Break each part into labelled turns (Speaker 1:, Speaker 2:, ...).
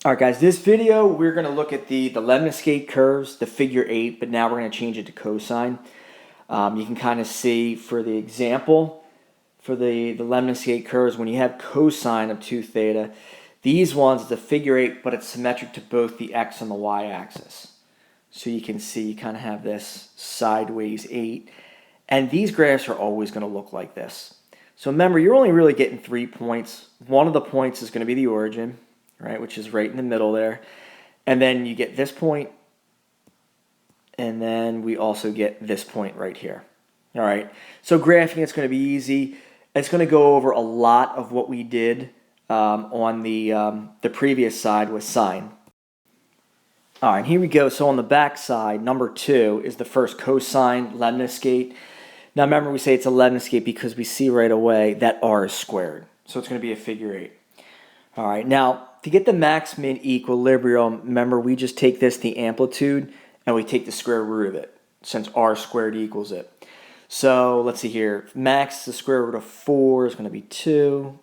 Speaker 1: All right, guys, this video, we're going to look at the lemniscate curves, the figure 8, but now we're going to change it to cosine. You can kind of see for the example, for the lemniscate curves, when you have cosine of 2 theta, these ones, it's a figure 8, but it's symmetric to both the x and the y axis. So you can see you kind of have this sideways 8. And these graphs are always going to look like this. So remember, you're only really getting 3 points. One of the points is going to be the origin, right, which is right in the middle there. And then you get this point, and then we also get this point right here. All right, so graphing, it's going to be easy. It's going to go over a lot of what we did on the previous side with sine. All right, here we go. So on the back side, number 2 is the first cosine lemniscate. Now remember, we say it's a lemniscate because we see right away that r is squared. So it's going to be a figure 8. All right, now to get the max min equilibrium, remember we just take this, the amplitude, and we take the square root of it, since r squared equals it. So let's see here, max, the square root of 4 is going to be 2,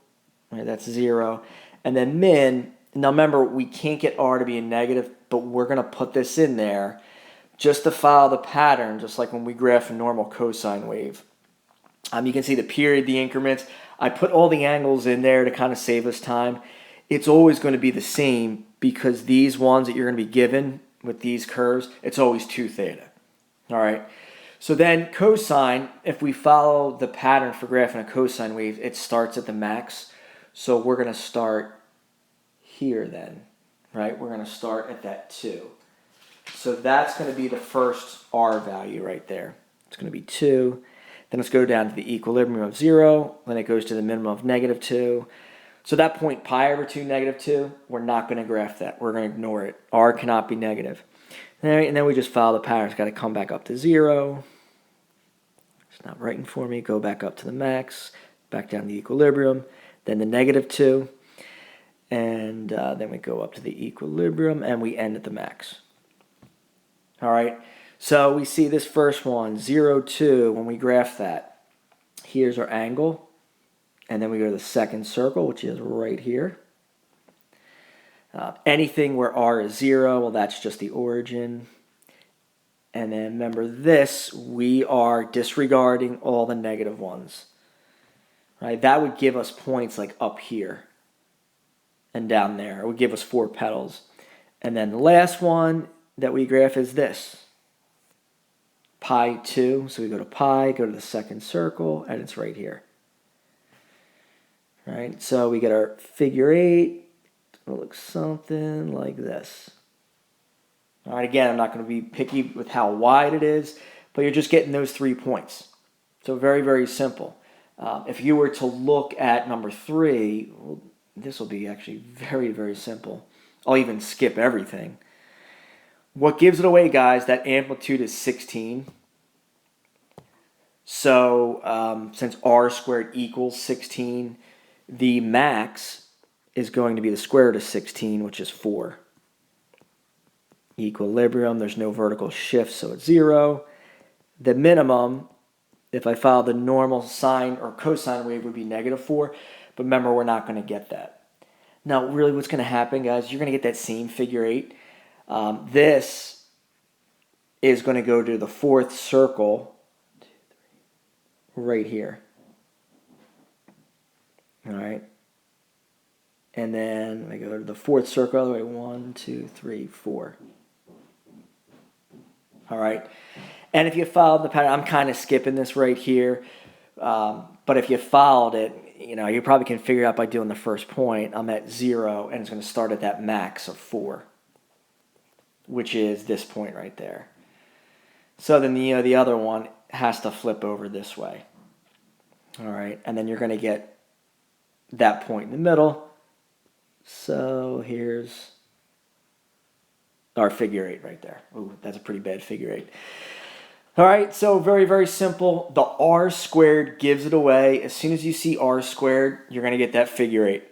Speaker 1: right, that's 0. And then min, now remember we can't get r to be a negative, but we're going to put this in there just to follow the pattern, just like when we graph a normal cosine wave. You can see the period, the increments. I put all the angles in there to kind of save us time. It's always going to be the same because these ones that you're going to be given with these curves, it's always 2 theta. All right. So then cosine, if we follow the pattern for graphing a cosine wave, it starts at the max. So we're going to start here then, right? We're going to start at that 2. So that's going to be the first r value right there. It's going to be 2. Then let's go down to the equilibrium of 0. Then it goes to the minimum of -2. So that point pi over 2, -2, we're not going to graph that. We're going to ignore it. R cannot be negative. All right, and then we just follow the pattern. It's got to come back up to 0. It's not writing for me. Go back up to the max. Back down to the equilibrium. Then the -2. And then we go up to the equilibrium. And we end at the max. All right, so we see this first one, 0, 2, when we graph that. Here's our angle, and then we go to the second circle, which is right here. Anything where r is 0, well, that's just the origin. And then remember this, we are disregarding all the negative ones. Right, that would give us points like up here and down there. It would give us 4 petals. And then the last one that we graph is this, pi 2. So we go to pi, go to the second circle, and it's right here. Right, so we get our figure 8. It'll look something like this. All right, again, I'm not going to be picky with how wide it is, but you're just getting those 3 points. So very, very simple. If you were to look at number 3, well, this will be actually very, very simple. I'll even skip everything. What gives it away, guys, that amplitude is 16. So since r squared equals 16, the max is going to be the square root of 16, which is 4. Equilibrium, there's no vertical shift, so it's 0. The minimum, if I follow the normal sine or cosine wave, would be -4. But remember, we're not going to get that. Now, really what's going to happen, guys, you're going to get that same figure 8. This is going to go to the 4th circle right here. All right. And then I go to the 4th circle all the way, 1, 2, 3, 4. All right. And if you followed the pattern, I'm kind of skipping this right here. But if you followed it, you probably can figure out by doing the first point. I'm at 0, and it's going to start at that max of 4. Which is this point right there. So then the other one has to flip over this way. All right, and then you're going to get that point in the middle. So here's our figure 8 right there. Ooh, that's a pretty bad figure 8. All right, so very, very simple. The r squared gives it away. As soon as you see r squared, you're going to get that figure 8.